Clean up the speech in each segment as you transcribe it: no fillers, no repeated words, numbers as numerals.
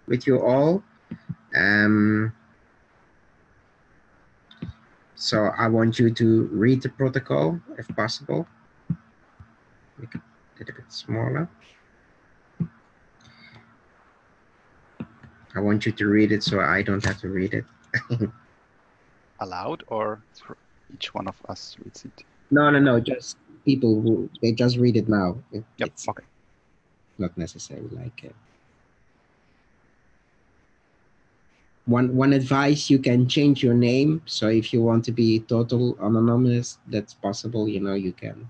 with you all. So I want you to read the protocol if possible. Make it a little bit smaller. I want you to read it so I don't have to read it. Aloud, or each one of us reads it? No. Just people who they just read it now. Yep. It's okay. Not necessary. Like one advice: you can change your name. So if you want to be total anonymous, that's possible. You know, you can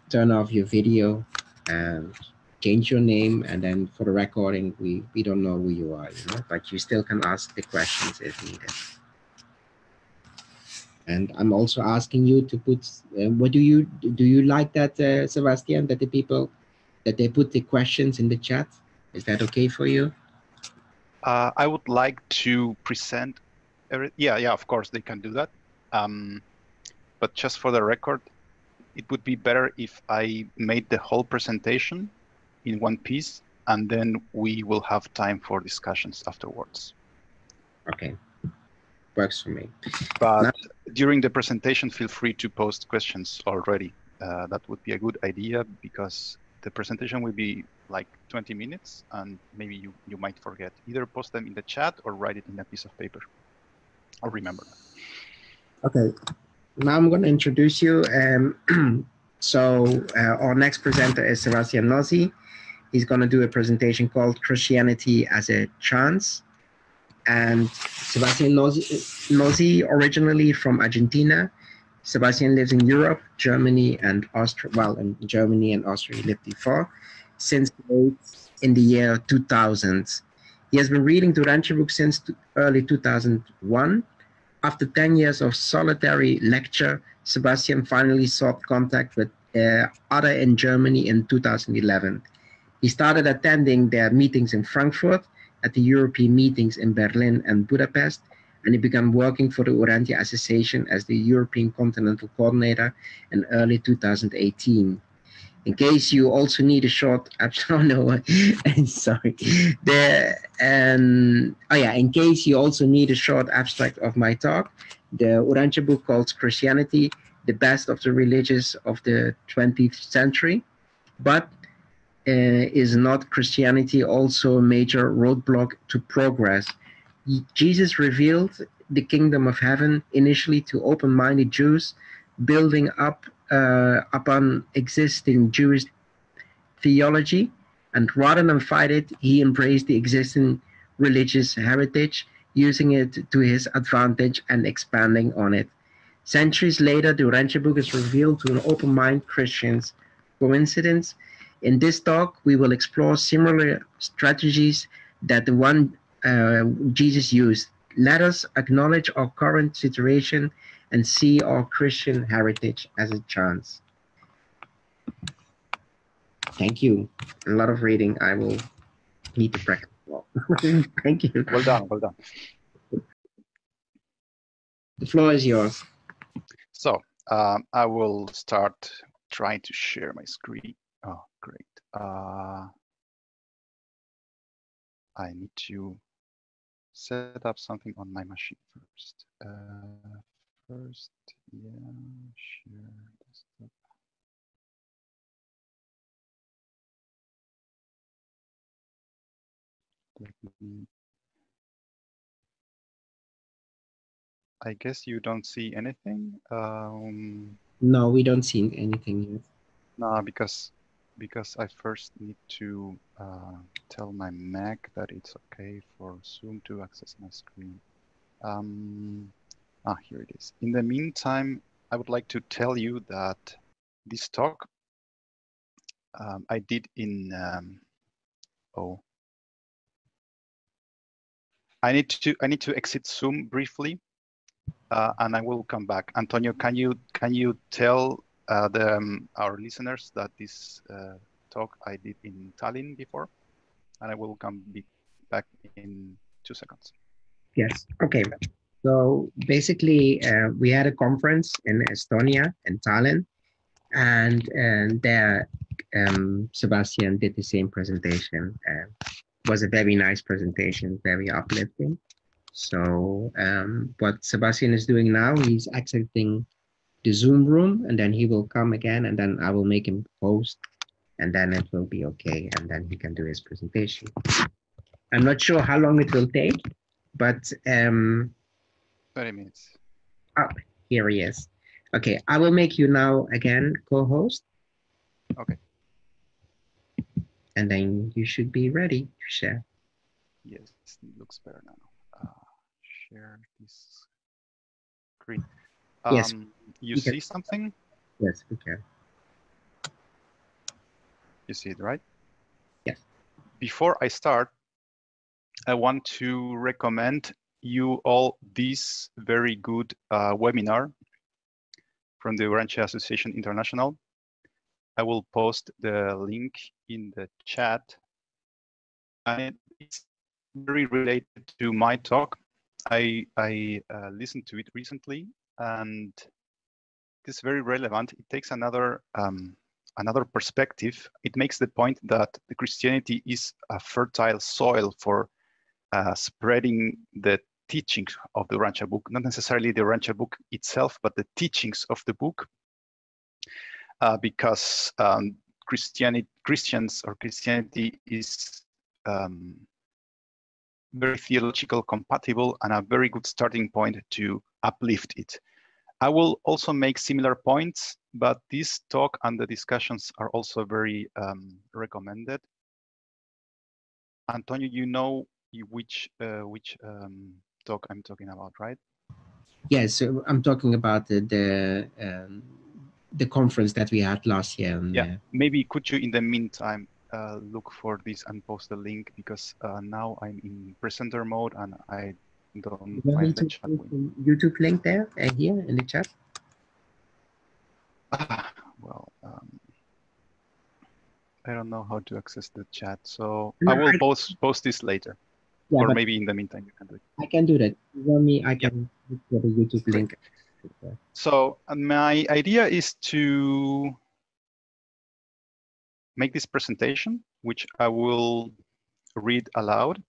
turn off your video and change your name, and then for the recording, we don't know who you are. You know, but you still can ask the questions if needed. And I'm also asking you to put, what do you like that, Sebastian, that the people, that they put the questions in the chat? Is that okay for you? I would like to present, yeah, of course they can do that. But just for the record, it would be better if I made the whole presentation in one piece, and then we will have time for discussions afterwards. Okay, works for me. But during the presentation, feel free to post questions already. That would be a good idea, because the presentation will be like 20 minutes, and maybe you might forget. Either post them in the chat or write it in a piece of paper. I'll remember that. Okay, now I'm going to introduce you. So our next presenter is Sebastian Nozzi. He's going to do a presentation called Christianity as a Chance. And Sebastian Nozzi, originally from Argentina. Sebastian lives in Europe, Germany, and Austria. Well, in Germany and Austria he lived before, since in the year 2000. He has been reading Urantia books since early 2001. After 10 years of solitary lecture, Sebastian finally sought contact with other in Germany in 2011. He started attending their meetings in Frankfurt, at the European meetings in Berlin and Budapest, and he began working for the Urantia Association as the European Continental Coordinator in early 2018. In case you also need a short, sorry. In case you also need a short abstract of my talk, the Urantia book called Christianity, the Best of the Religions of the 20th Century, but is not Christianity also a major roadblock to progress? Jesus revealed the kingdom of heaven initially to open-minded Jews, building up upon existing Jewish theology, and rather than fight it, he embraced the existing religious heritage, using it to his advantage and expanding on it. Centuries later, the Urantia book is revealed to an open-minded Christians. Coincidence? In this talk, we will explore similar strategies that the one Jesus used. Let us acknowledge our current situation and see our Christian heritage as a chance. Thank you. A lot of reading. I will need to practice more. Thank you. Well done, well done. The floor is yours. So I will start trying to share my screen. Oh, great. I need to set up something on my machine first. First, yeah, share desktop. I guess you don't see anything. No, we don't see anything yet. No, because I first need to tell my Mac that it's okay for Zoom to access my screen. Here it is. In the meantime, I would like to tell you that this talk I did in I need to exit Zoom briefly, and I will come back. Antonio, can you tell our listeners that this talk I did in Tallinn before, and I will come back in 2 seconds. Yes. Okay. So basically, we had a conference in Estonia, in Tallinn, and there Sebastian did the same presentation. was a very nice presentation, very uplifting. So what Sebastian is doing now, he's exiting the Zoom room, and then he will come again, and then I will make him host, and then it will be okay, and then he can do his presentation. I'm not sure how long it will take, but 30 minutes. Oh, here he is. Okay, I will make you now again co-host. Okay. And then you should be ready to share. Yes, it looks better now. Share this screen. Yes. You see something? Yes, we can. You see it, right? Yes. Before I start, I want to recommend you all this very good webinar from the Urantia Association International. I will post the link in the chat. And it's very related to my talk. I listened to it recently, and it's very relevant. It takes another perspective. It makes the point that the Christianity is a fertile soil for spreading the teachings of the Urantia book, not necessarily the Urantia book itself, but the teachings of the book, because Christians or Christianity is very theological compatible and a very good starting point to uplift it. I will also make similar points, but this talk and the discussions are also very recommended. Antonio, you know which talk I'm talking about, right? Yes, so I'm talking about the conference that we had last year. Yeah, maybe could you in the meantime look for this and post the link, because now I'm in presenter mode and I don't find the chat window. YouTube link there here in the chat. Well, I don't know how to access the chat, so I will post this later, or maybe in the meantime you can do it. I can do that. You want me? I can look for the YouTube link. So my idea is to make this presentation, which I will read aloud.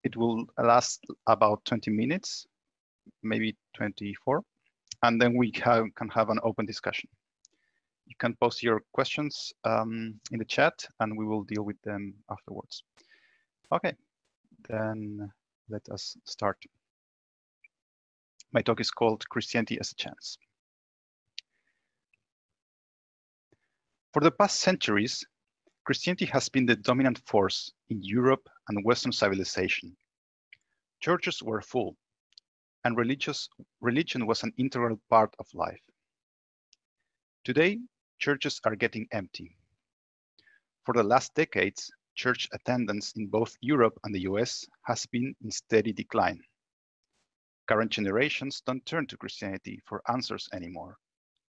It will last about 20 minutes, maybe 24, and then we can have an open discussion. You can post your questions in the chat, and we will deal with them afterwards. Okay, then let us start. My talk is called Christianity as a Chance. For the past centuries, Christianity has been the dominant force in Europe and Western civilization. Churches were full, and religion was an integral part of life. Today, churches are getting empty. For the last decades, church attendance in both Europe and the US has been in steady decline. Current generations don't turn to Christianity for answers anymore,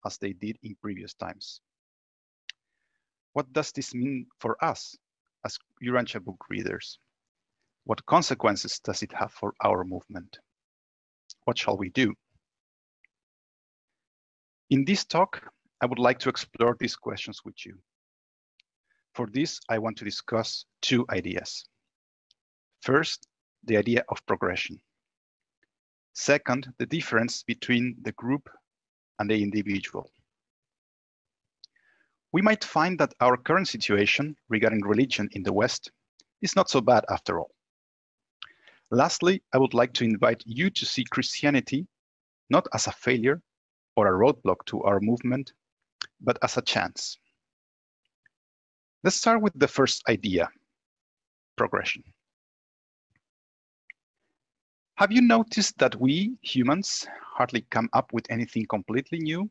as they did in previous times. What does this mean for us as Urantia book readers? What consequences does it have for our movement? What shall we do? In this talk, I would like to explore these questions with you. For this, I want to discuss two ideas. First, the idea of progression. Second, the difference between the group and the individual. We might find that our current situation regarding religion in the West is not so bad after all. Lastly, I would like to invite you to see Christianity not as a failure or a roadblock to our movement, but as a chance. Let's start with the first idea, progression. Have you noticed that we humans hardly come up with anything completely new?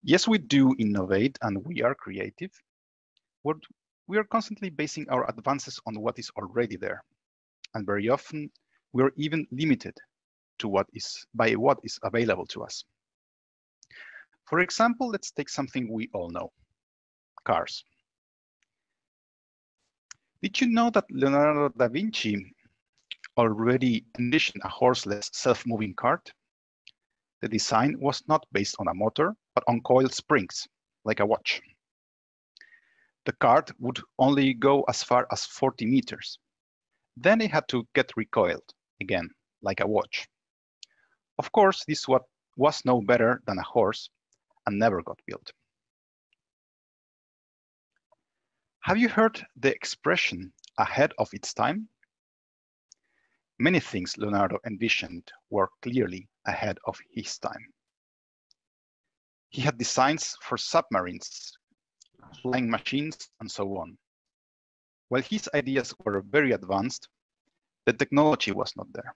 Yes, we do innovate and we are creative, but we are constantly basing our advances on what is already there. And very often, we are even limited to by what is available to us. For example, let's take something we all know, cars. Did you know that Leonardo da Vinci already envisioned a horseless, self-moving cart? The design was not based on a motor, but on coiled springs, like a watch. the cart would only go as far as 40 meters. Then it had to get recoiled again, like a watch. Of course, this was no better than a horse and never got built. Have you heard the expression ahead of its time? Many things Leonardo envisioned were clearly ahead of his time. He had designs for submarines, flying machines, and so on. While his ideas were very advanced, the technology was not there.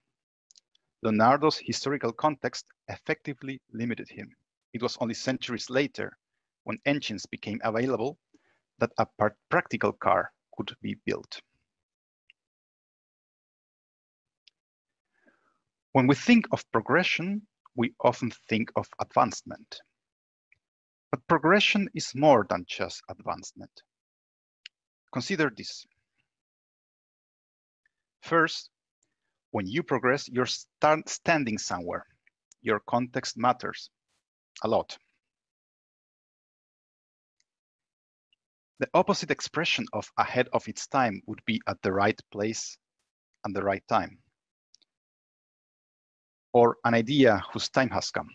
Leonardo's historical context effectively limited him. It was only centuries later, when engines became available, that a practical car could be built. When we think of progression, we often think of advancement. But progression is more than just advancement. Consider this. First, when you progress, you're standing somewhere. Your context matters a lot. The opposite expression of ahead of its time would be at the right place and the right time. Or an idea whose time has come.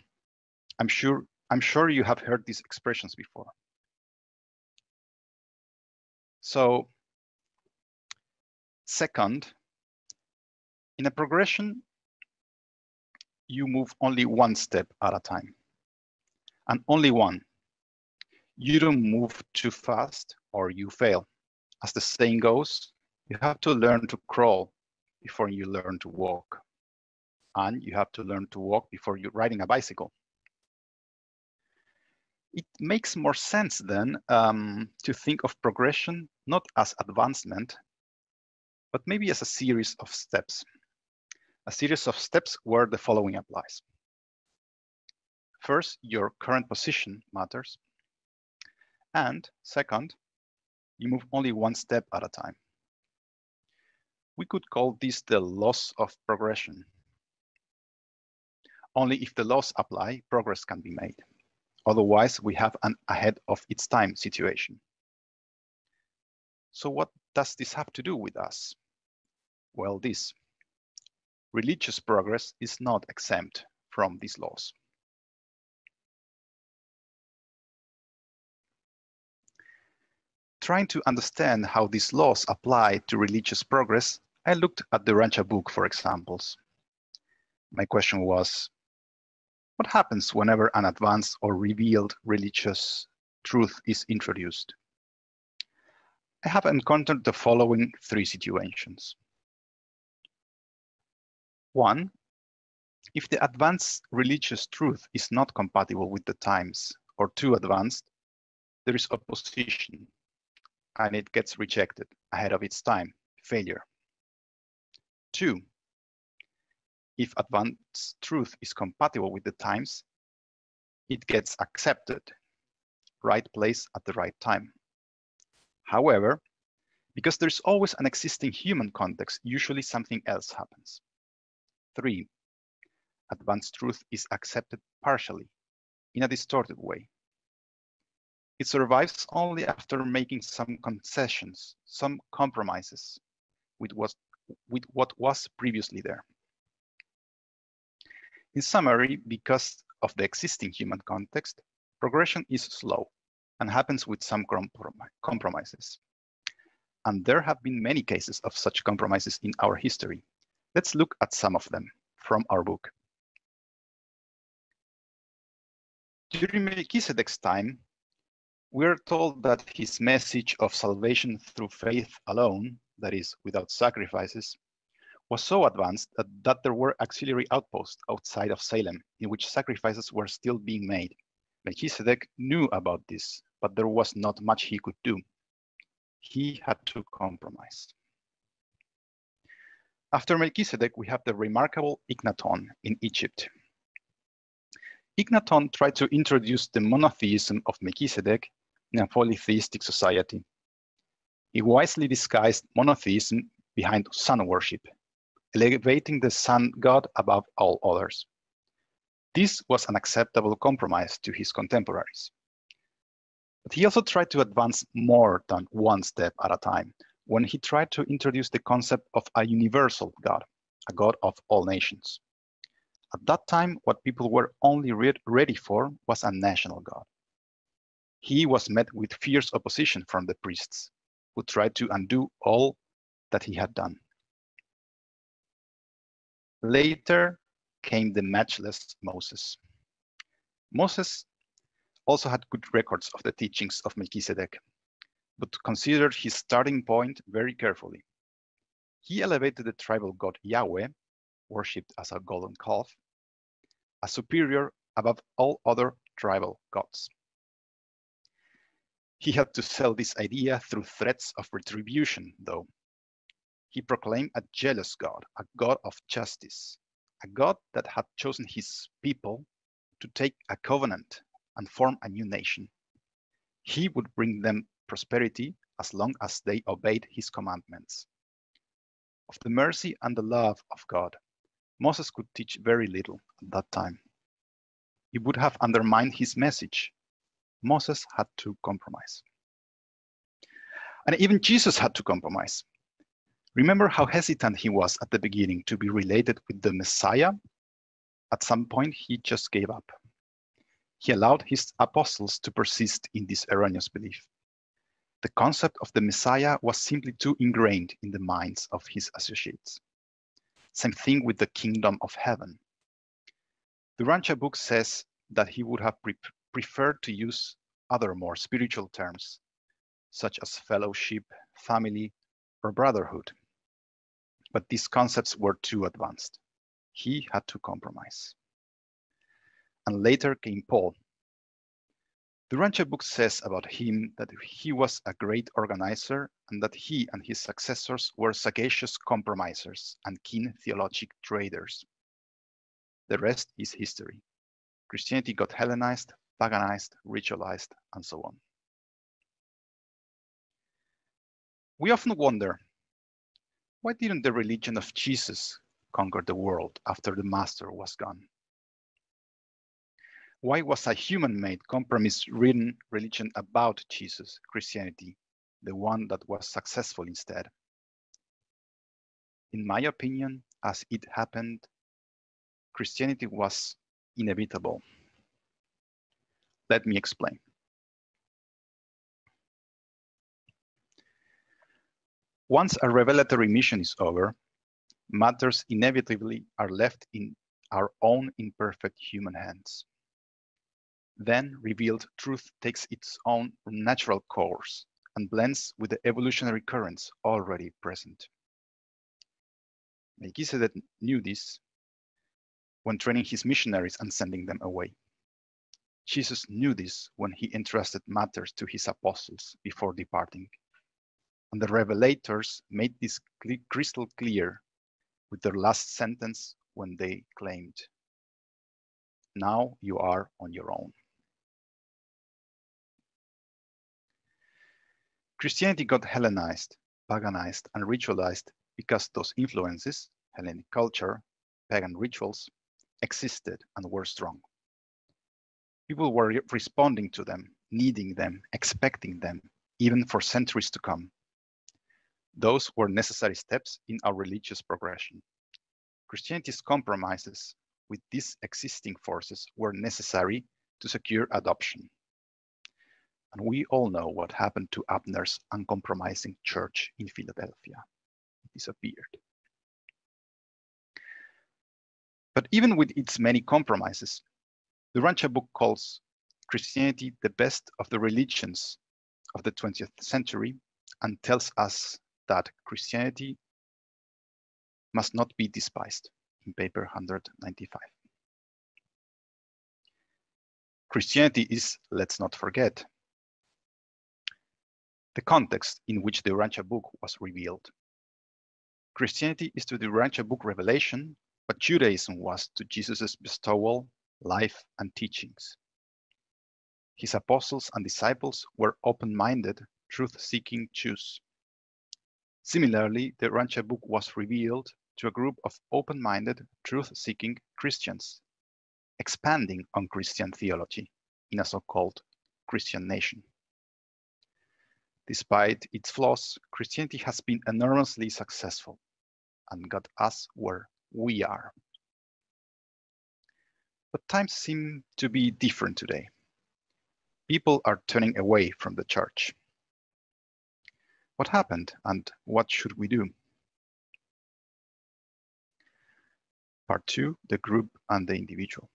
I'm sure you have heard these expressions before. So, second, in a progression, you move only one step at a time, and only one. You don't move too fast or you fail. As the saying goes, you have to learn to crawl before you learn to walk. And you have to learn to walk before you're riding a bicycle. It makes more sense then to think of progression not as advancement, but maybe as a series of steps. A series of steps where the following applies. First, your current position matters. And second, you move only one step at a time. We could call this the laws of progression. Only if the laws apply, progress can be made. Otherwise, we have an ahead of its time situation. So what does this have to do with us? Well, this. Religious progress is not exempt from these laws. Trying to understand how these laws apply to religious progress, I looked at the Urantia book for examples. My question was, what happens whenever an advanced or revealed religious truth is introduced? I have encountered the following three situations. One, if the advanced religious truth is not compatible with the times or too advanced, there is opposition and it gets rejected ahead of its time, failure. Two, if advanced truth is compatible with the times, it gets accepted, right place at the right time. However, because there's always an existing human context, usually something else happens. Three, advanced truth is accepted partially, in a distorted way. It survives only after making some concessions, some compromises with what was previously there. In summary, because of the existing human context, progression is slow and happens with some compromises. And there have been many cases of such compromises in our history. Let's look at some of them from our book. During Melchizedek's time, we are told that his message of salvation through faith alone, that is, without sacrifices, was so advanced that there were auxiliary outposts outside of Salem in which sacrifices were still being made. Melchizedek knew about this, but there was not much he could do. He had to compromise. After Melchizedek, we have the remarkable Ignaton in Egypt. Ignaton tried to introduce the monotheism of Melchizedek in a polytheistic society. He wisely disguised monotheism behind sun worship, elevating the sun god above all others. This was an acceptable compromise to his contemporaries. But he also tried to advance more than one step at a time when he tried to introduce the concept of a universal God, a God of all nations. At that time, what people were only ready for was a national God. He was met with fierce opposition from the priests, who tried to undo all that he had done. Later came the matchless Moses. Moses also had good records of the teachings of Melchizedek, but considered his starting point very carefully. He elevated the tribal god Yahweh, worshipped as a golden calf, as superior above all other tribal gods. He had to sell this idea through threats of retribution, though. He proclaimed a jealous God, a God of justice, a God that had chosen his people to take a covenant and form a new nation. He would bring them prosperity as long as they obeyed his commandments. Of the mercy and the love of God, Moses could teach very little at that time. It would have undermined his message. Moses had to compromise. And even Jesus had to compromise. Remember how hesitant he was at the beginning to be related with the Messiah? At some point, he just gave up. He allowed his apostles to persist in this erroneous belief. The concept of the Messiah was simply too ingrained in the minds of his associates. Same thing with the kingdom of heaven. The Urantia book says that he would have preferred to use other more spiritual terms, such as fellowship, family, or brotherhood. But these concepts were too advanced. He had to compromise. And later came Paul. The Urantia book says about him that he was a great organizer and that he and his successors were sagacious compromisers and keen theologic traders. The rest is history. Christianity got Hellenized, paganized, ritualized, and so on. We often wonder, why didn't the religion of Jesus conquer the world after the master was gone? Why was a human-made, compromise-ridden religion about Jesus, Christianity, the one that was successful instead? In my opinion, as it happened, Christianity was inevitable. Let me explain. Once a revelatory mission is over, matters inevitably are left in our own imperfect human hands. Then revealed truth takes its own natural course and blends with the evolutionary currents already present. Melchizedek knew this when training his missionaries and sending them away. Jesus knew this when he entrusted matters to his apostles before departing. And the revelators made this crystal clear with their last sentence when they claimed, "Now you are on your own." Christianity got Hellenized, paganized, and ritualized because those influences, Hellenic culture, pagan rituals, existed and were strong. People were responding to them, needing them, expecting them, even for centuries to come. Those were necessary steps in our religious progression. Christianity's compromises with these existing forces were necessary to secure adoption. And we all know what happened to Abner's uncompromising church in Philadelphia. It disappeared. But even with its many compromises, the Urantia book calls Christianity the best of the religions of the 20th century and tells us that Christianity must not be despised in paper 195. Christianity is, let's not forget, the context in which the Urantia book was revealed. Christianity is to the Urantia book revelation what Judaism was to Jesus' bestowal, life, and teachings. His apostles and disciples were open-minded, truth-seeking Jews. Similarly, the Urantia book was revealed to a group of open-minded, truth-seeking Christians, expanding on Christian theology in a so-called Christian nation. Despite its flaws, Christianity has been enormously successful and got us where we are. But times seem to be different today. People are turning away from the church. What happened and what should we do? Part 2, the group and the individual.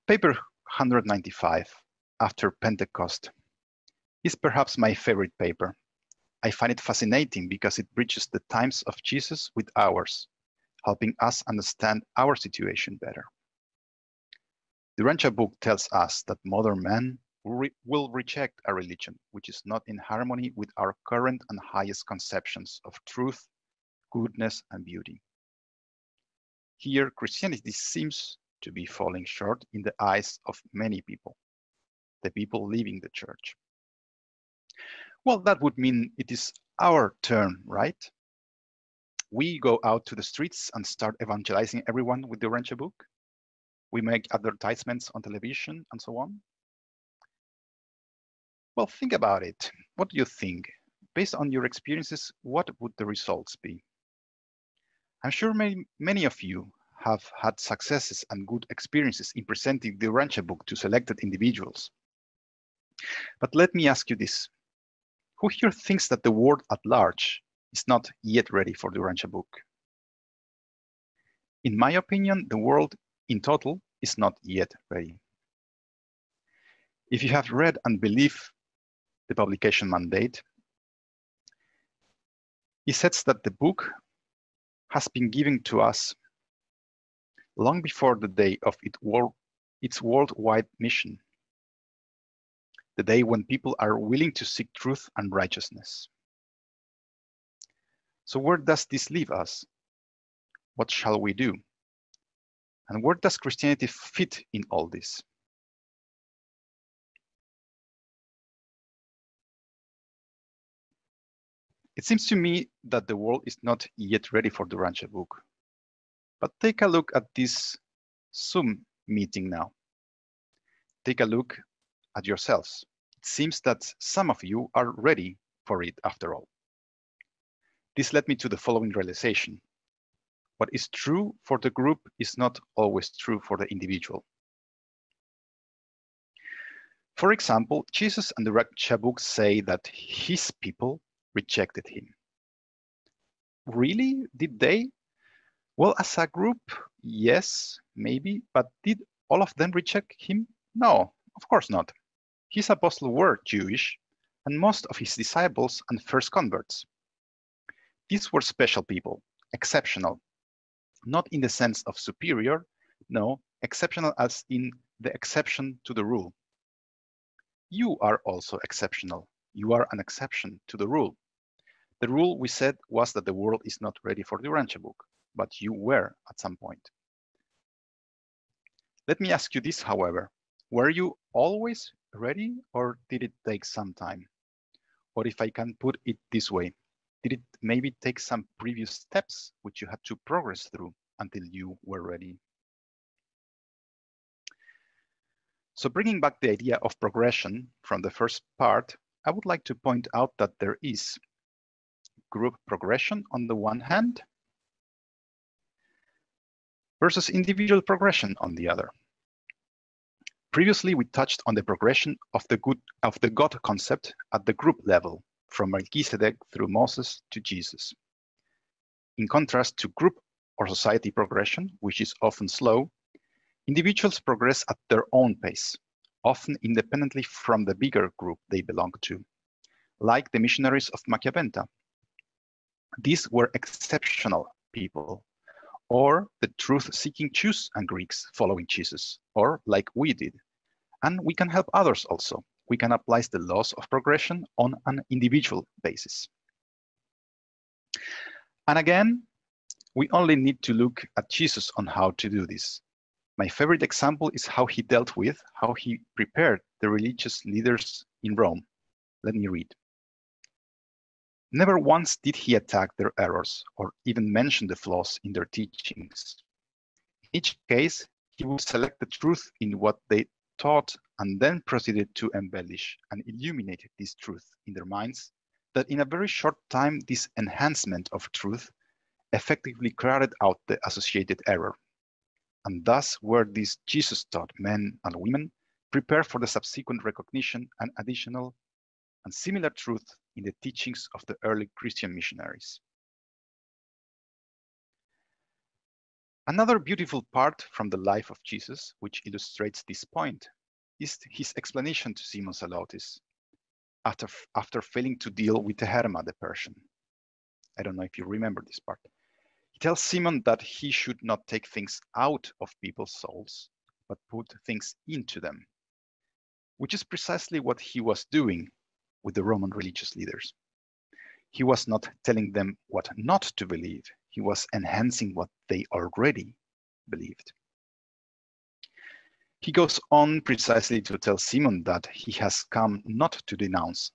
Paper 195, After Pentecost, is perhaps my favorite paper. I find it fascinating because it bridges the times of Jesus with ours, helping us understand our situation better. The Urantia book tells us that modern men will reject a religion which is not in harmony with our current and highest conceptions of truth, goodness, and beauty. Here, Christianity seems to be falling short in the eyes of many people, the people leaving the church. Well, that would mean it is our turn, right? We go out to the streets and start evangelizing everyone with the Urantia book. We make advertisements on television and so on. Well, think about it. What do you think? Based on your experiences, what would the results be? I'm sure many of you have had successes and good experiences in presenting the Urantia book to selected individuals. But let me ask you this. Who here thinks that the world at large is not yet ready for the Urantia book? In my opinion, the world in total is not yet ready. If you have read and believe the publication mandate, it says that the book has been given to us long before the day of its worldwide mission, the day when people are willing to seek truth and righteousness. So where does this leave us? What shall we do? And where does Christianity fit in all this? It seems to me that the world is not yet ready for the Urantia book. But take a look at this Zoom meeting now. Take a look at yourselves. It seems that some of you are ready for it after all. This led me to the following realization. What is true for the group is not always true for the individual. For example, Jesus and the Urantia book say that his people rejected him. Really? Did they? Well, as a group, yes, maybe, but did all of them reject him? No, of course not. His apostles were Jewish, and most of his disciples and first converts. These were special people, exceptional, not in the sense of superior, no, exceptional as in the exception to the rule. You are also exceptional. You are an exception to the rule. The rule, we said, was that the world is not ready for the Urantia book, but you were at some point. Let me ask you this, however. Were you always ready, or did it take some time? Or if I can put it this way, did it maybe take some previous steps which you had to progress through until you were ready? So bringing back the idea of progression from the first part, I would like to point out that there is group progression on the one hand versus individual progression on the other. Previously, we touched on the progression of the God concept at the group level, from Melchizedek through Moses to Jesus. In contrast to group or society progression, which is often slow, individuals progress at their own pace, often independently from the bigger group they belong to, like the missionaries of Machiaventa. These were exceptional people, or the truth-seeking Jews and Greeks following Jesus, or like we did. And we can help others also. We can apply the laws of progression on an individual basis. And again, we only need to look at Jesus on how to do this. My favorite example is how he prepared the religious leaders in Rome. Let me read. Never once did he attack their errors or even mention the flaws in their teachings. In each case, he would select the truth in what they taught and then proceeded to embellish and illuminate this truth in their minds, that in a very short time this enhancement of truth effectively crowded out the associated error. And thus were these Jesus-taught men and women prepared for the subsequent recognition and additional and similar truth in the teachings of the early Christian missionaries. Another beautiful part from the life of Jesus, which illustrates this point, is his explanation to Simon Zelotes after failing to deal with Teherma the Persian. I don't know if you remember this part. He tells Simon that he should not take things out of people's souls, but put things into them, which is precisely what he was doing with the Roman religious leaders. He was not telling them what not to believe. He was enhancing what they already believed. He goes on precisely to tell Simon that he has come not to denounce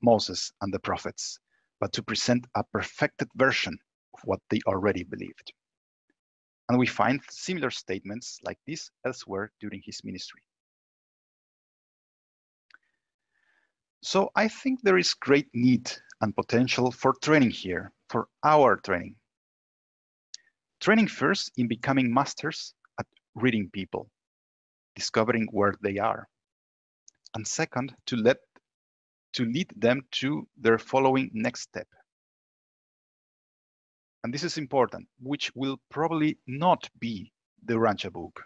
Moses and the prophets, but to present a perfected version of what they already believed. And we find similar statements like this elsewhere during his ministry. So I think there is great need and potential for training here, for our training. Training first in becoming masters at reading people, discovering where they are. And second, to lead them to their following next step. And this is important, which will probably not be the Urantia book.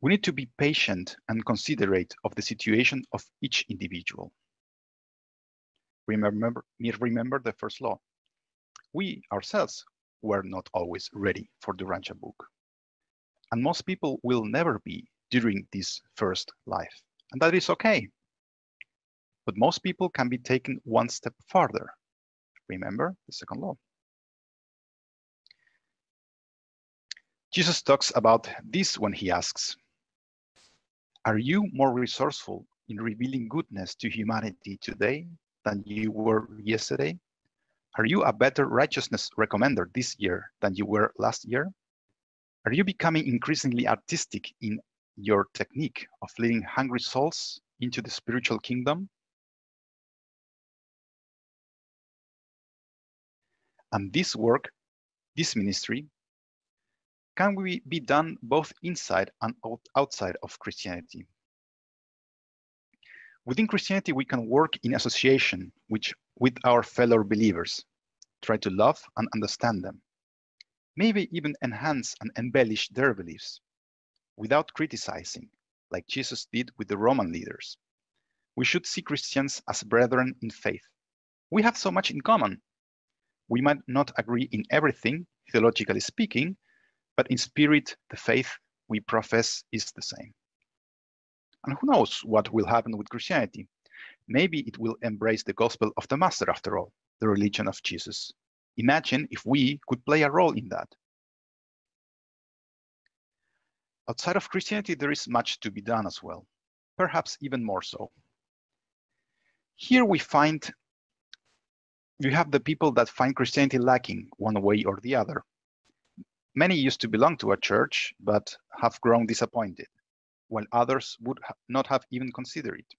We need to be patient and considerate of the situation of each individual. Remember the first law. We ourselves were not always ready for the Urantia book. And most people will never be during this first life. And that is okay. But most people can be taken one step farther. Remember the second law. Jesus talks about this when he asks, "Are you more resourceful in revealing goodness to humanity today than you were yesterday? Are you a better righteousness recommender this year than you were last year? Are you becoming increasingly artistic in your technique of leading hungry souls into the spiritual kingdom?" And this work, this ministry, can be done both inside and outside of Christianity. Within Christianity, we can work in association with our fellow believers, try to love and understand them, maybe even enhance and embellish their beliefs, without criticizing, like Jesus did with the Roman leaders. We should see Christians as brethren in faith. We have so much in common. We might not agree in everything, theologically speaking, but in spirit, the faith we profess is the same. And who knows what will happen with Christianity? Maybe it will embrace the gospel of the Master after all, the religion of Jesus. Imagine if we could play a role in that. Outside of Christianity, there is much to be done as well, perhaps even more so. Here we have the people that find Christianity lacking one way or the other. Many used to belong to a church, but have grown disappointed, while others would not have even considered it.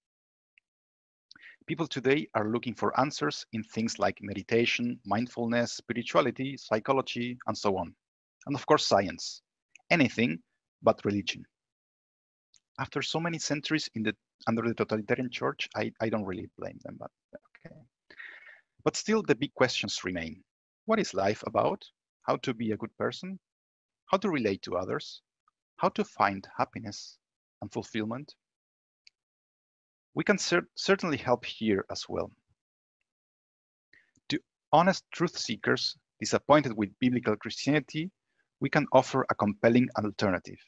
People today are looking for answers in things like meditation, mindfulness, spirituality, psychology, and so on. And of course, science. Anything but religion. After so many centuries under the totalitarian church, I don't really blame them, but okay. But still, the big questions remain. What is life about? How to be a good person? How to relate to others? How to find happiness and fulfillment? We can certainly help here as well. To honest truth seekers disappointed with biblical Christianity, we can offer a compelling alternative,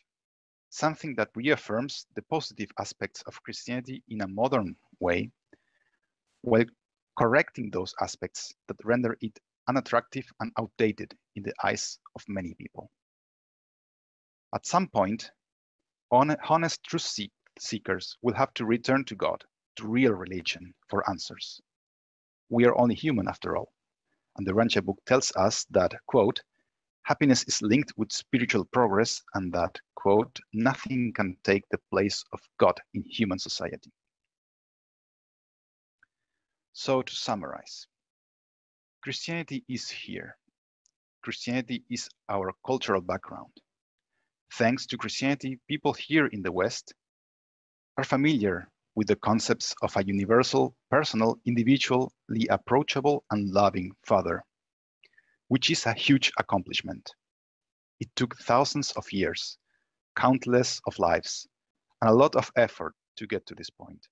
something that reaffirms the positive aspects of Christianity in a modern way, while correcting those aspects that render it unattractive and outdated in the eyes of many people. At some point, honest truth seekers will have to return to God, to real religion, for answers. We are only human after all, and the Urantia book tells us that, quote, happiness is linked with spiritual progress and that, quote, nothing can take the place of God in human society. So to summarize, Christianity is here. Christianity is our cultural background. Thanks to Christianity, people here in the West are familiar with the concepts of a universal, personal, individually approachable and loving Father, which is a huge accomplishment. It took thousands of years, countless of lives, and a lot of effort to get to this point.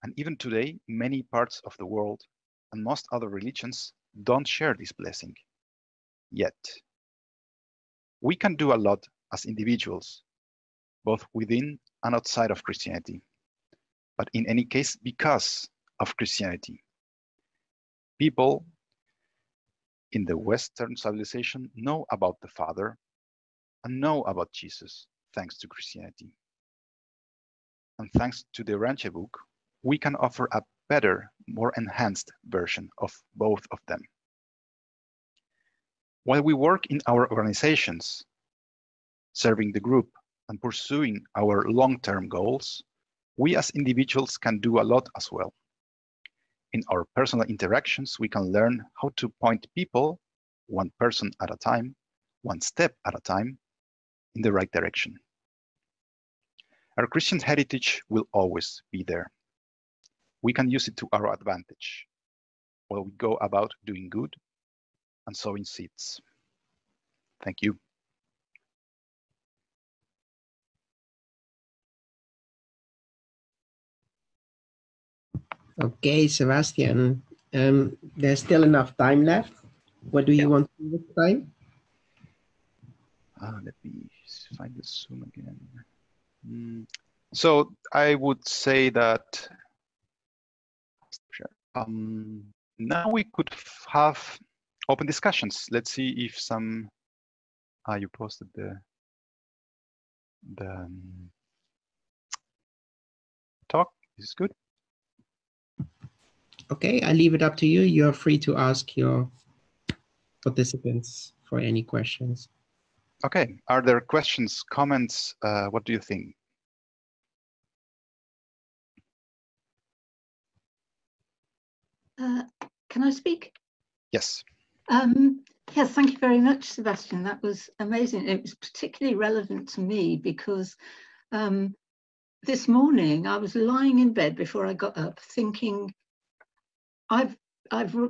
And even today, many parts of the world and most other religions don't share this blessing. Yet, we can do a lot as individuals, both within and outside of Christianity. But in any case, because of Christianity, people in the Western civilization know about the Father and know about Jesus thanks to Christianity. And thanks to the Urantia book, we can offer a better, more enhanced version of both of them. While we work in our organizations, serving the group and pursuing our long-term goals, we as individuals can do a lot as well. In our personal interactions, we can learn how to point people, one person at a time, one step at a time, in the right direction. Our Christian heritage will always be there. We can use it to our advantage while we go about doing good and sowing seeds. Thank you. Okay, Sebastian, there's still enough time left. What do you want to do with time? Let me find the Zoom again. So I would say that now we could have open discussions. Let's see if some. You posted the talk. This is good. Okay, I leave it up to you. You're free to ask your participants for any questions. Okay, are there questions, comments? What do you think? Can I speak? Yes. Yes, thank you very much, Sebastian. That was amazing. It was particularly relevant to me because this morning I was lying in bed before I got up thinking, I've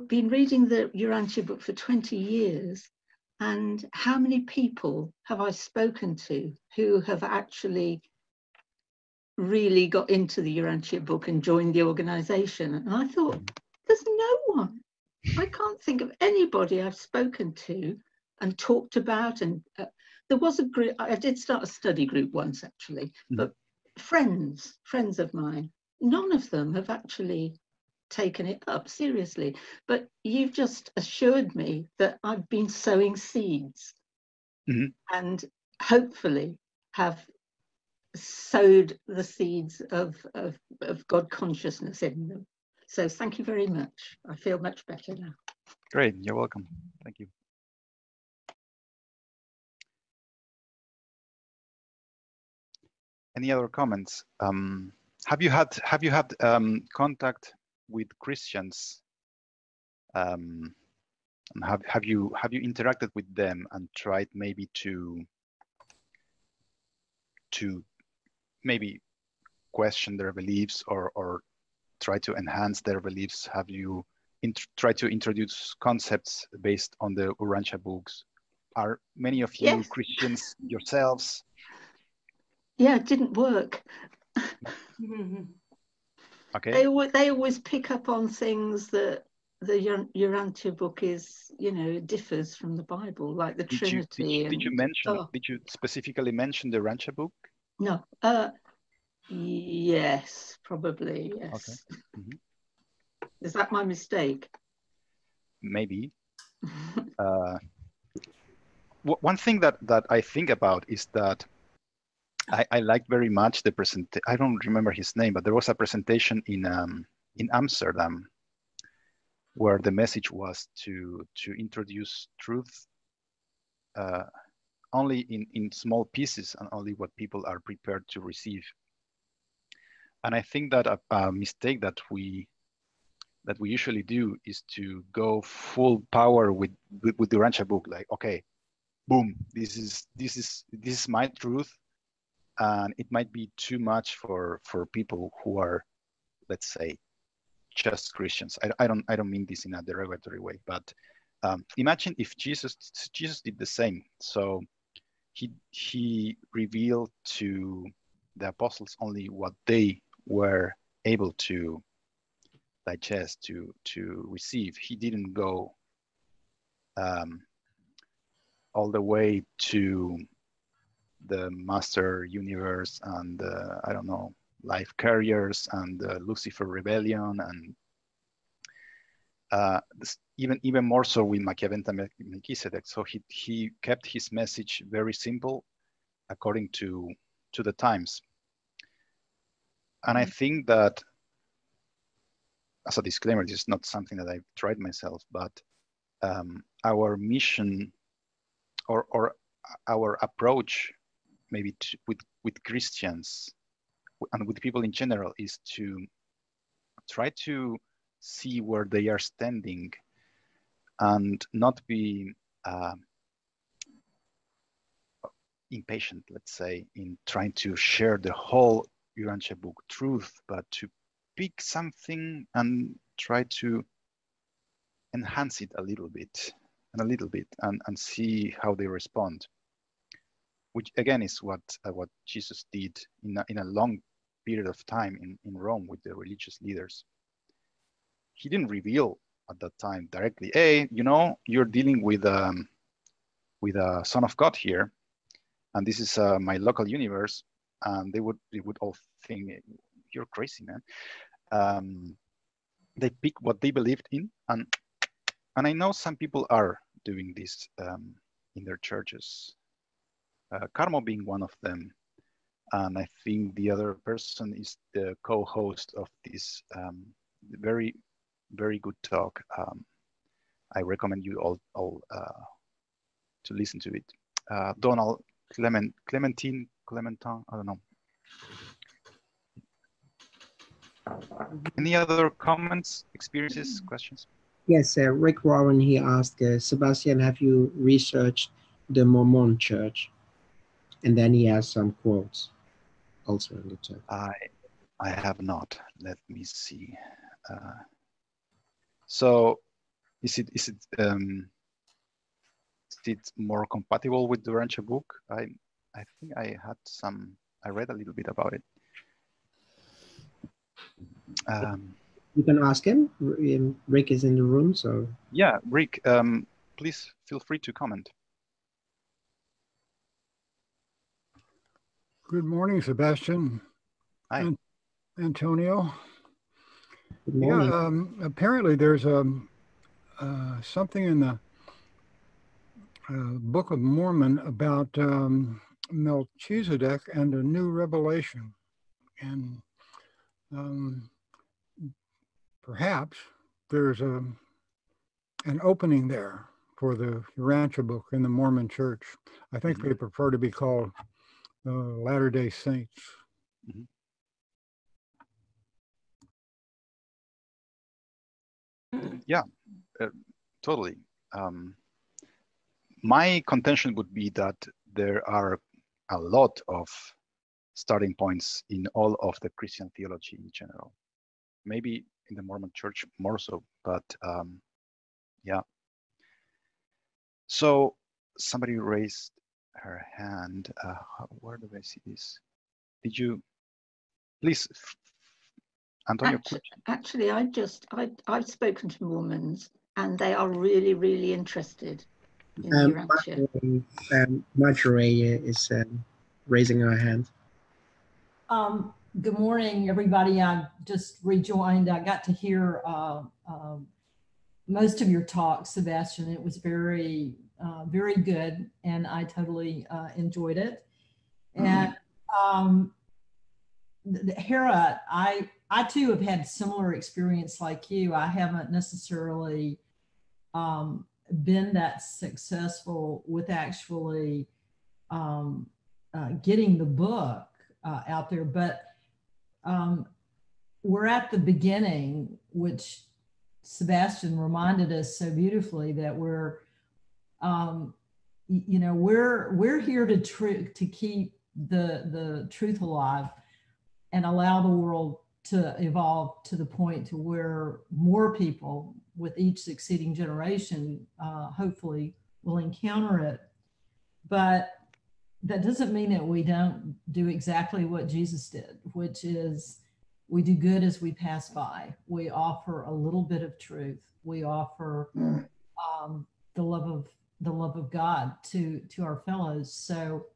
been reading the Urantia book for 20 years, and how many people have I spoken to who have actually really got into the Urantia book and joined the organization? And I thought, there's no one. I can't think of anybody I've spoken to and talked about. And there was a group, I did start a study group once actually, but friends of mine, none of them have actually taken it up seriously. But you've just assured me that I've been sowing seeds and hopefully have sowed the seeds of God consciousness in them. So thank you very much. I feel much better now. Great, you're welcome. Thank you. Any other comments? Have you had contact with Christians? And have you interacted with them and tried maybe to maybe question their beliefs or try to enhance their beliefs? Have you tried to introduce concepts based on the Urantia books? Are many of you Christians yourselves? Yeah, it didn't work. Okay. They always pick up on things that the Urantia book is, you know, differs from the Bible, like the Trinity. Did you specifically mention the Urantia book? No. Yes, probably. Yes. Okay. Is that my mistake? Maybe. One thing that I think about is that I liked very much the presentation. I don't remember his name, but there was a presentation in Amsterdam where the message was to introduce truth only in small pieces and only what people are prepared to receive. And I think that a mistake that we usually do is to go full power with the Urantia book, like, okay, boom, this is my truth, and it might be too much for people who are, let's say, just Christians. I don't mean this in a derogatory way, but imagine if Jesus did the same. So he revealed to the apostles only what they were able to digest, to receive. He didn't go all the way to the master universe and I don't know, life carriers and Lucifer rebellion, and even more so with Machiaventa Melchizedek. So he kept his message very simple according to the times. And I think that, as a disclaimer, this is not something that I've tried myself, but our mission or our approach maybe with Christians and with people in general is to try to see where they are standing and not be impatient, let's say, in trying to share the whole Urantia book truth, but to pick something and try to enhance it a little bit and see how they respond, which again is what Jesus did in a long period of time in Rome with the religious leaders. He didn't reveal at that time directly, hey, you're dealing with a son of God here, and this is my local universe, and they would all think, you're crazy, man. They pick what they believed in, and I know some people are doing this in their churches. Carmo being one of them, and I think the other person is the co-host of this very, very good talk. I recommend you all to listen to it. Donald Clementin, I don't know. Any other comments, experiences, questions? Yes, Rick Warren, he asked, Sebastian, have you researched the Mormon church? And then he has some quotes also in the chat. I have not. Let me see. So is it more compatible with the Urantia book? I think I read a little bit about it. You can ask him. Rick is in the room, so. Yeah, Rick, please feel free to comment. Good morning, Sebastian. Hi. Antonio. Good morning. Yeah, apparently there's something in the Book of Mormon about Melchizedek and a new revelation. And perhaps there's an opening there for the Urantia book in the Mormon church. I think they prefer to be called Latter-day Saints. Yeah, totally. My contention would be that there are a lot of starting points in all of the Christian theology in general. Maybe in the Mormon church more so, but yeah. So somebody raised her hand. Where do I see this? Did you, please, Antonio? Actually, I've spoken to Mormons, and they are really, really interested in Urantia. Marjorie is raising her hand. Good morning, everybody. I just rejoined. I got to hear most of your talk, Sebastian. It was very, very good, and I totally enjoyed it. And Hera, I too have had similar experience like you. I haven't necessarily been that successful with actually getting the book out there. But we're at the beginning, which Sebastian reminded us so beautifully, that we're here to keep the truth alive and allow the world to evolve to the point to where more people with each succeeding generation hopefully will encounter it. But that doesn't mean that we don't do exactly what Jesus did, which is we do good as we pass by. We offer a little bit of truth. We offer the love of God to our fellows. So,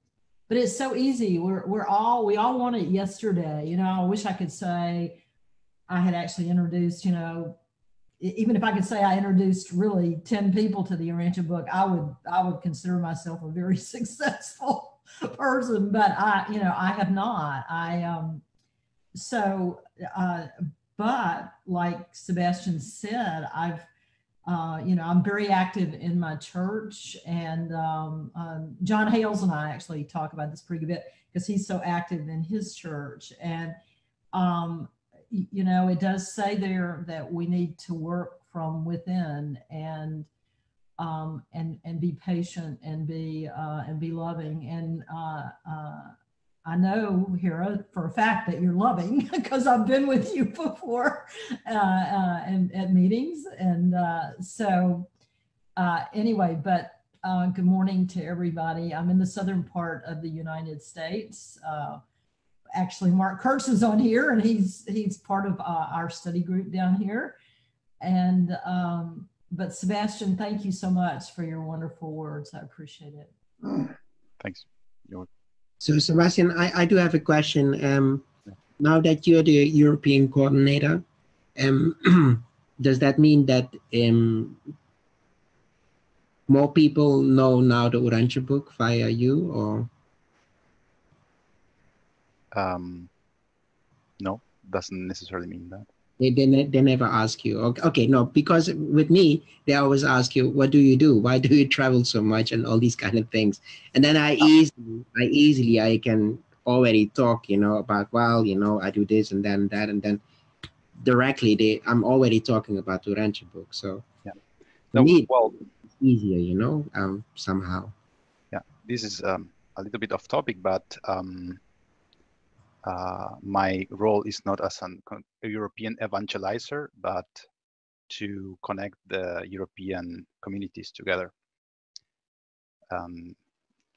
but it's so easy. We all want it yesterday. You know, I wish I could say I had actually introduced, even if I could say I introduced really 10 people to the Urantia book, I would consider myself a very successful person, but I have not. But like Sebastian said, I'm very active in my church, and John Hales and I actually talk about this pretty good bit because he's so active in his church. And, it does say there that we need to work from within and be patient and be loving. And I know, Hera, for a fact that you're loving because I've been with you before and at meetings. And anyway, but good morning to everybody. I'm in the southern part of the United States. Actually, Mark Kurtz is on here, and he's part of our study group down here. And but Sebastian, thank you so much for your wonderful words. I appreciate it. Thanks. So Sebastian, I do have a question. Now that you're the European coordinator, does that mean that more people know now the Urantia book via you, or? No, doesn't necessarily mean that. They never ask you. Okay, no, because with me, they always ask you, what do you do? Why do you travel so much and all these kind of things? And then I can already talk, about, well, I do this and then that, and then directly I'm already talking about the Urantia book. So yeah, for me, well, it's easier, somehow. Yeah, this is a little bit off topic, but my role is not as a European evangelizer, but to connect the European communities together.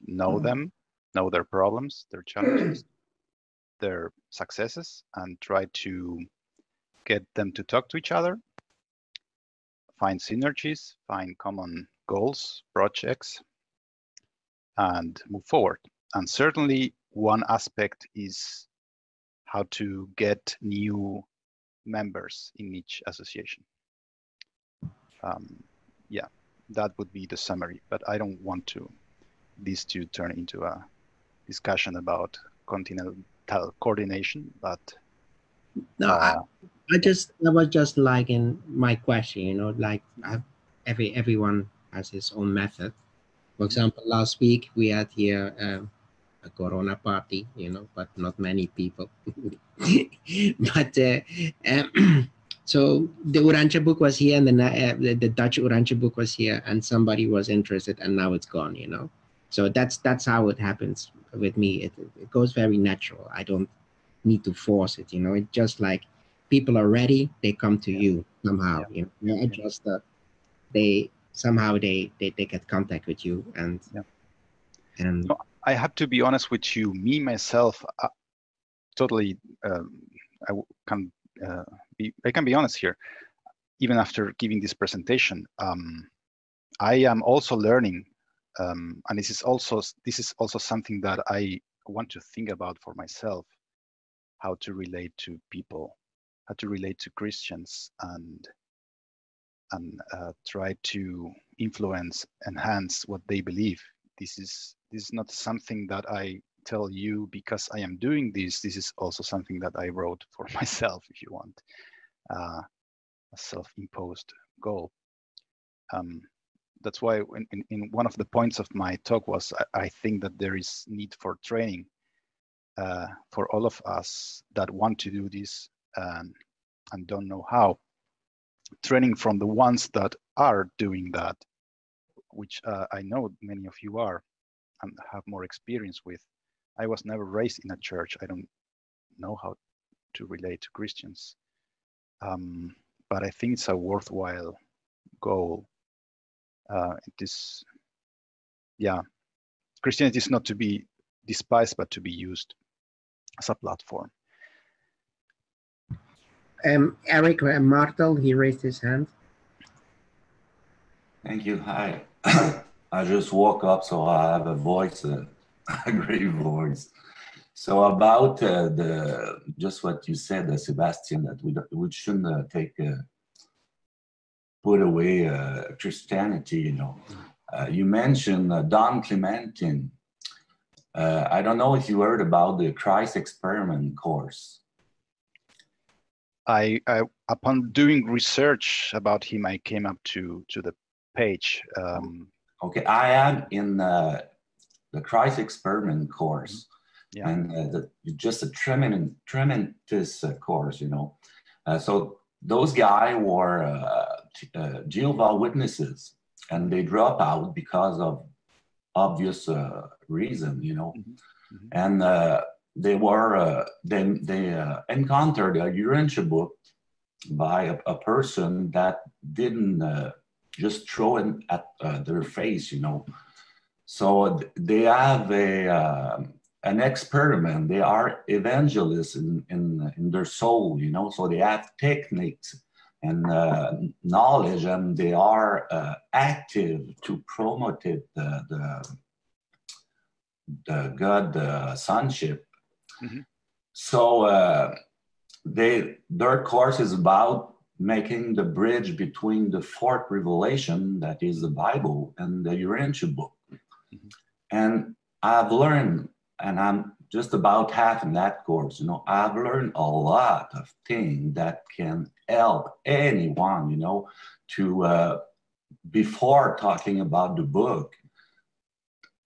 Know them, know their problems, their challenges, their successes, and try to get them to talk to each other, find synergies, find common goals, projects, and move forward. And certainly one aspect is how to get new members in each association. Yeah, that would be the summary, but I don't want this to turn into a discussion about continental coordination, but no, I was just like in my question, like everyone has his own method. For example, last week we had here a Corona party, but not many people. But so the Urantia book was here, and the Dutch Urantia book was here, and somebody was interested, and now it's gone. So that's how it happens with me. It goes very natural. I don't need to force it. It's just like people are ready, they come to you somehow. Just they somehow they get contact with you, and no, I have to be honest with you. Me myself, totally. I can be honest here. Even after giving this presentation, I am also learning, and this is also something that I want to think about for myself: how to relate to people, how to relate to Christians, and try to influence, enhance what they believe. This is not something that I tell you because I am doing this. This is also something that I wrote for myself, if you want, a self-imposed goal. that's why in one of the points of my talk was I think that there is need for training for all of us that want to do this and don't know how. Training from the ones that are doing that, which I know many of you are and have more experience with. I was never raised in a church. I don't know how to relate to Christians. But I think it's a worthwhile goal. Christianity is not to be despised, but to be used as a platform. Eric Martel, he raised his hand. Thank you. Hi. I just woke up, so I have a voice, a great voice. So about just what you said, Sebastian, that we shouldn't put away Christianity. You know, you mentioned Don Clementine. I don't know if you heard about the Christ Experiment course. I upon doing research about him, I came up to the page. Okay, I am in the Christ Experiment course, and just a tremendous course, you know. So those guys were Jehovah's Witnesses, and they drop out because of obvious reason, you know. And they were they encountered a Urantia book by a person that didn't just throw it at their face, you know. So they have an experiment. They are evangelists in their soul, you know. So they have techniques and knowledge, and they are active to promote it, the God sonship. So their course is about making the bridge between the fourth revelation, that is the Bible, and the Urantia book. And I've learned, and I'm just about half in that course, you know, I've learned a lot of things that can help anyone, you know, to, before talking about the book,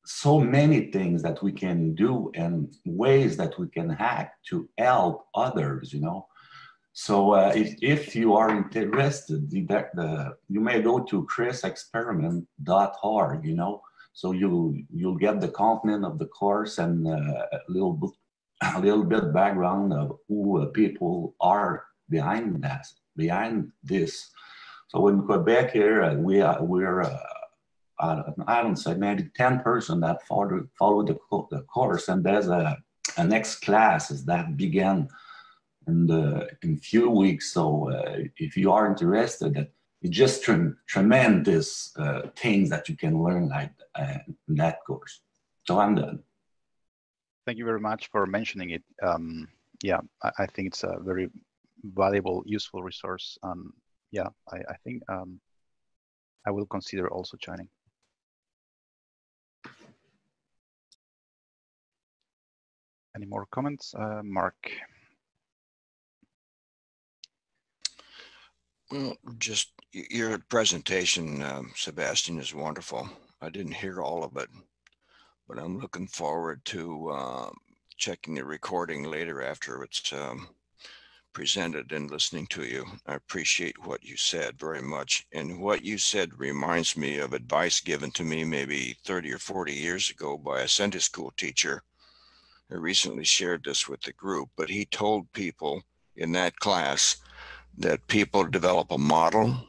so many things that we can do and ways that we can hack to help others, you know. So if you are interested, you may go to chrisexperiment.org, you know. So you'll get the content of the course and a little bit background of who people are behind this. So in Quebec here, we're I don't say maybe 10 person that follow the course, and there's a next classes that began in few weeks. So if you are interested, it's just tremendous things that you can learn like in that course. So I'm done. Thank you very much for mentioning it. Yeah, I think it's a very valuable, useful resource. Yeah, I think I will consider also joining. Any more comments, Mark? Well, just your presentation, Sebastian, is wonderful. I didn't hear all of it, but I'm looking forward to checking the recording later after it's presented and listening to you. I appreciate what you said very much. And what you said reminds me of advice given to me maybe 30 or 40 years ago by a Sunday school teacher. I recently shared this with the group, but he told people in that class that people develop a model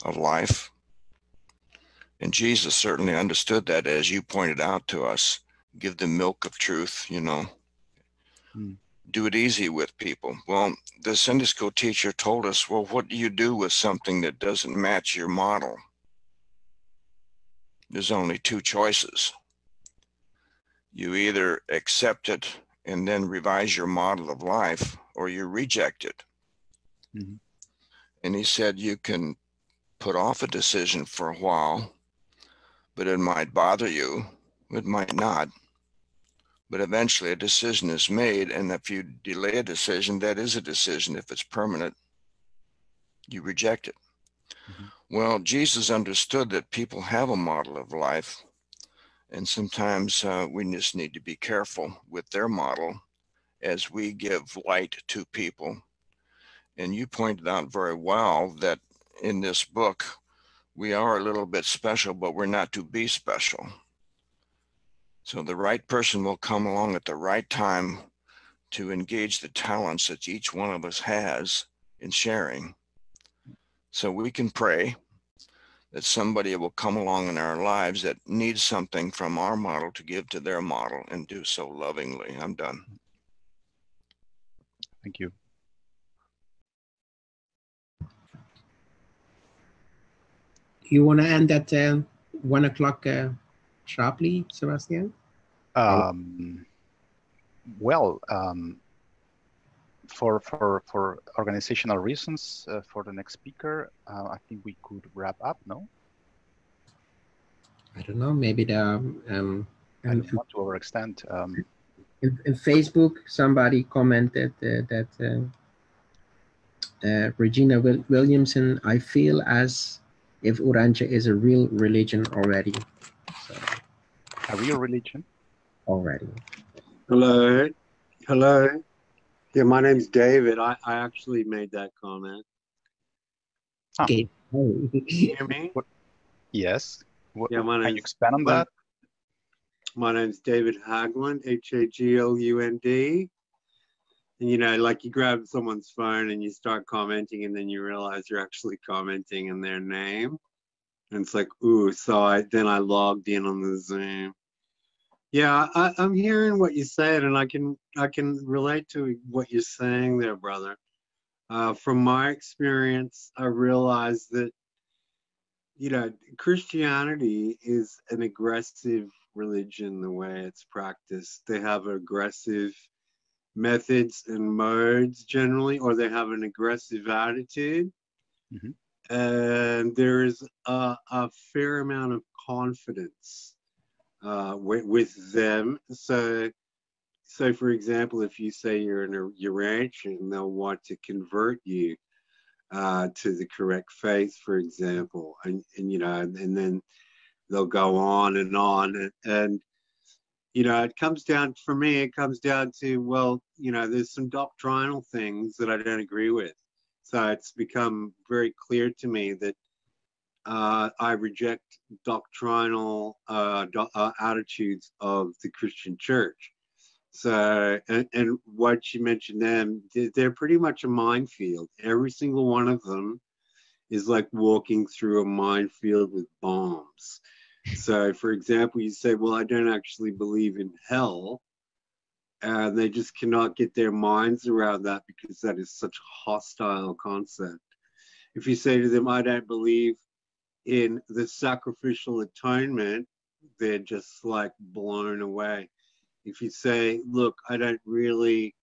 of life. And Jesus certainly understood that, as you pointed out to us. Give them milk of truth, you know. Do it easy with people. Well, the Sunday school teacher told us, well, what do you do with something that doesn't match your model? There's only two choices. You either accept it and then revise your model of life, or you reject it. And he said you can put off a decision for a while, but it might bother you, it might not. But eventually a decision is made, and if you delay a decision, that is a decision. If it's permanent, you reject it. Well, Jesus understood that people have a model of life, and sometimes we just need to be careful with their model as we give light to people. And you pointed out very well that in this book, we are a little bit special, but we're not to be special. So the right person will come along at the right time to engage the talents that each one of us has in sharing. So we can pray that somebody will come along in our lives that needs something from our model to give to their model, and do so lovingly. I'm done. Thank you. You want to end at 1 o'clock sharply, Sebastian? Well, for organizational reasons, for the next speaker, I think we could wrap up. No, I don't know. Maybe the I don't want to overextend. in Facebook, somebody commented that Regina Williamson, I feel as if Urantia is a real religion already. So, a real religion? Already. Hello. Hello. Yeah, my name's David. I actually made that comment. Huh. Okay. Can you hear me? Yes. Yeah, can you expand on that? My name's David Haglund, Haglund. And, you know, like you grab someone's phone and you start commenting, and then you realize you're actually commenting in their name. And it's like, ooh, so then I logged in on the Zoom. Yeah, I'm hearing what you said, and I can relate to what you're saying there, brother. From my experience, I realized that, you know, Christianity is an aggressive religion the way it's practiced. They have aggressive methods and modes generally, or they have an aggressive attitude. Mm-hmm. And there is a fair amount of confidence with them. So for example, if you say you're in a Urantian, they'll want to convert you to the correct faith, for example, and you know, and then they'll go on, and you know, it comes down, for me, it comes down to, well, you know, there's some doctrinal things that I don't agree with. So it's become very clear to me that I reject doctrinal attitudes of the Christian church. So, and what you mentioned them, they're pretty much a minefield. Every single one of them is like walking through a minefield with bombs. So, for example, you say, well, I don't actually believe in hell. And they just cannot get their minds around that because that is such a hostile concept. If you say to them, I don't believe in the sacrificial atonement, they're just like blown away. If you say, look, I don't really,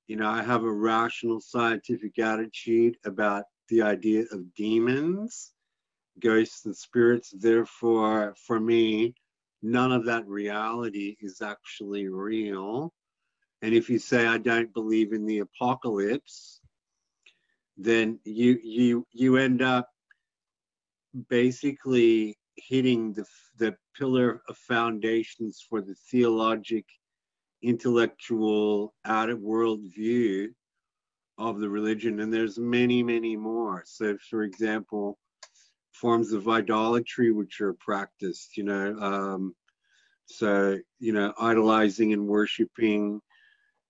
you know, I have a rational scientific attitude about the idea of demons, ghosts and spirits, therefore, for me, none of that reality is actually real. And if you say, I don't believe in the apocalypse, then you end up basically hitting the pillar of foundations for the theologic, intellectual, out-of-world view of the religion. And there's many, many more. So, for example, forms of idolatry which are practiced, you know, so, you know, idolizing and worshiping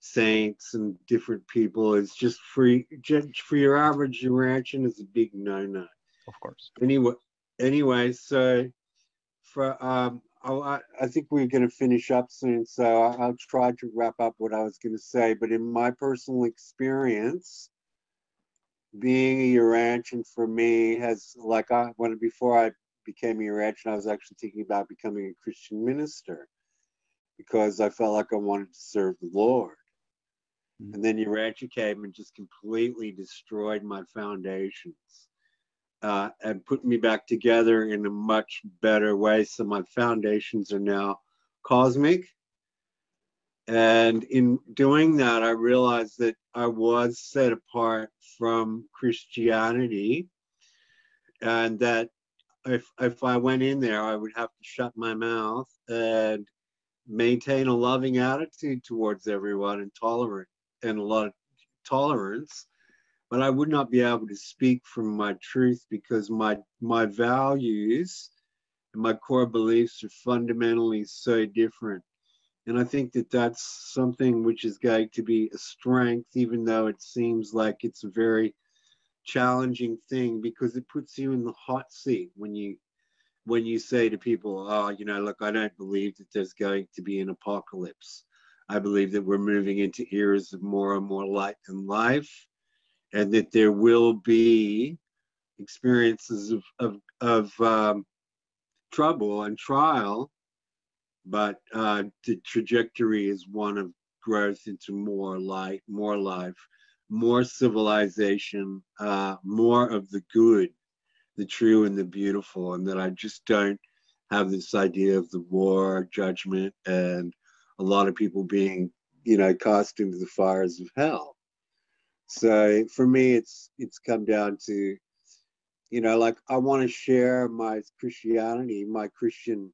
saints and different people is just for your average Urantian is a big no-no. Of course. Anyway, so for I think we're going to finish up soon, so I'll try to wrap up what I was going to say. But in my personal experience, being a Urantian for me has, like, before I became a Urantian, I was actually thinking about becoming a Christian minister because I felt like I wanted to serve the Lord. Mm-hmm. And then Urantia came and just completely destroyed my foundations and put me back together in a much better way. So my foundations are now cosmic. And in doing that, I realized that I was set apart from Christianity. and that if I went in there, I would have to shut my mouth and maintain a loving attitude towards everyone and a lot of tolerance, but I would not be able to speak from my truth because my values and my core beliefs are fundamentally so different. And I think that that's something which is going to be a strength, even though it seems like it's a very challenging thing, because it puts you in the hot seat when you say to people, oh, you know, look, I don't believe that there's going to be an apocalypse. I believe that we're moving into eras of more and more light and life, and that there will be experiences of trouble and trial, but the trajectory is one of growth into more light, more life, more civilization, more of the good, the true and the beautiful, and that I just don't have this idea of the war, judgment, and a lot of people being, you know, cast into the fires of hell. So for me, it's come down to, you know, like I want to share my Christianity, my Christian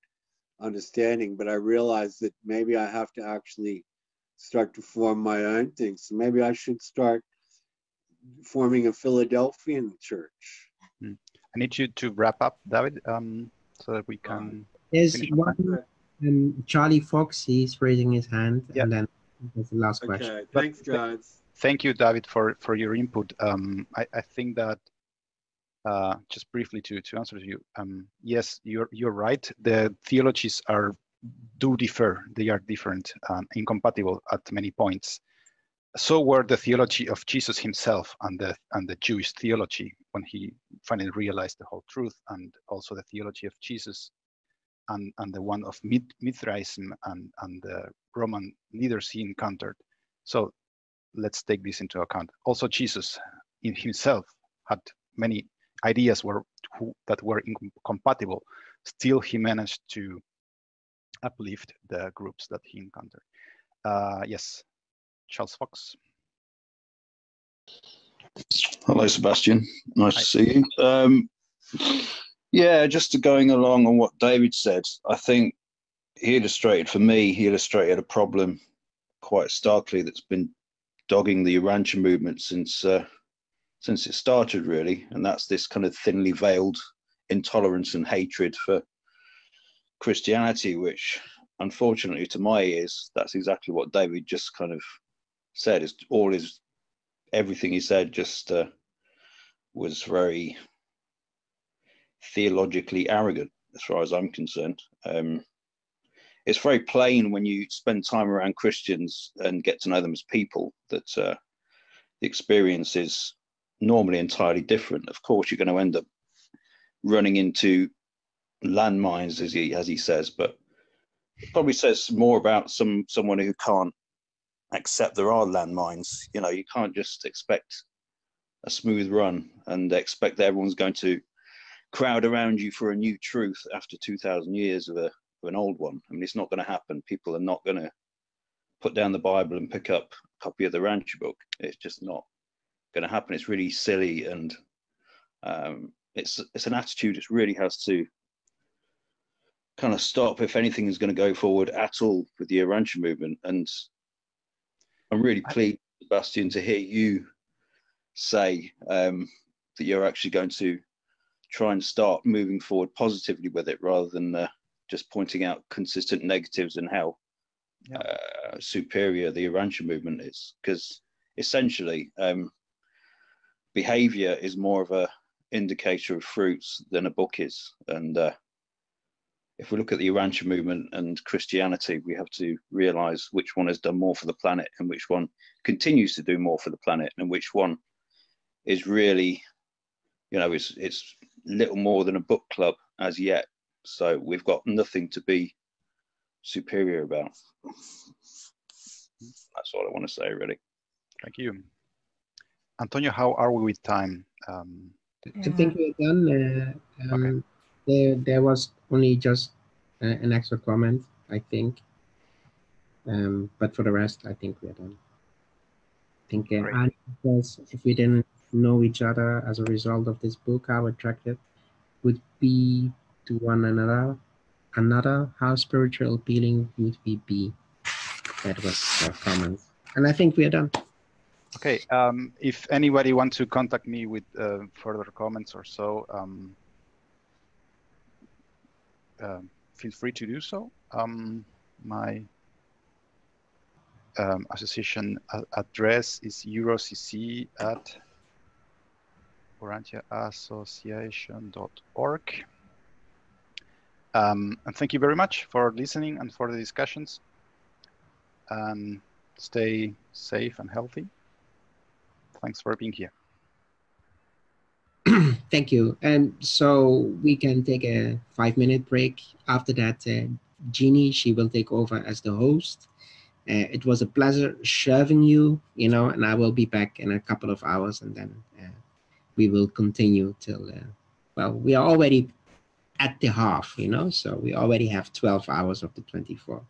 understanding, but I realize that maybe I have to actually start to form my own things. So maybe I should start forming a Philadelphian church. I need you to wrap up, David, so that we can. There's one, Charlie Fox, he's raising his hand, and then there's the last question. Okay, thanks, guys. Thank you, David, for your input. I think that just briefly to answer to you, yes, you're right. The theologies do differ. They are different, incompatible at many points. So were the theology of Jesus himself and the Jewish theology when he finally realized the whole truth, and also the theology of Jesus and the one of Mithraism and the Roman leaders he encountered. So let's take this into account. Also, Jesus in himself had many ideas that were incompatible. Still, he managed to uplift the groups that he encountered. Yes. Charles Fox. Hello, Sebastian. Nice to see you. Yeah, just going along on what David said, I think he illustrated a problem quite starkly that's been dogging the Urantia movement since it started, really, and that's this kind of thinly veiled intolerance and hatred for Christianity, which, unfortunately, to my ears, that's exactly what David just kind of said. Everything he said just was very theologically arrogant, as far as I'm concerned. It's very plain when you spend time around Christians and get to know them as people that the experience is normally entirely different. Of course, you're going to end up running into landmines, as he says, but it probably says more about someone who can't accept there are landmines. You know, you can't just expect a smooth run and expect that everyone's going to crowd around you for a new truth after 2,000 years of an old one. I mean, it's not going to happen. People are not going to put down the Bible and pick up a copy of the Urantia book. It's just not going to happen. It's really silly, and it's an attitude that really has to kind of stop if anything is going to go forward at all with the Urantia movement. And I'm really pleased, Sebastian, to hear you say that you're actually going to try and start moving forward positively with it, rather than just pointing out consistent negatives and how superior the Urantia movement is. Because essentially, behavior is more of a indicator of fruits than a book is. And if we look at the Urantia movement and Christianity, we have to realize which one has done more for the planet and which one continues to do more for the planet, and which one is really, you know, it's little more than a book club as yet. So we've got nothing to be superior about. That's all I want to say, really. Thank you. Antonio, how are we with time? I think we're done. Okay. There was only just an extra comment, I think. But for the rest, I think we're done. I think because if we didn't know each other as a result of this book, how attractive be to one another, how spiritual appealing would we be? That was our comment. And I think we are done. Okay, if anybody wants to contact me with further comments or so, feel free to do so. My association address is eurocc@urantiaassociation.org. And thank you very much for listening and for the discussions. And stay safe and healthy. Thanks for being here. Thank you. And so we can take a 5-minute break. After that, Jeannie, she will take over as the host. It was a pleasure serving you, and I will be back in a couple of hours, and then we will continue till, well, we are already at the half, so we already have 12 hours of the 24.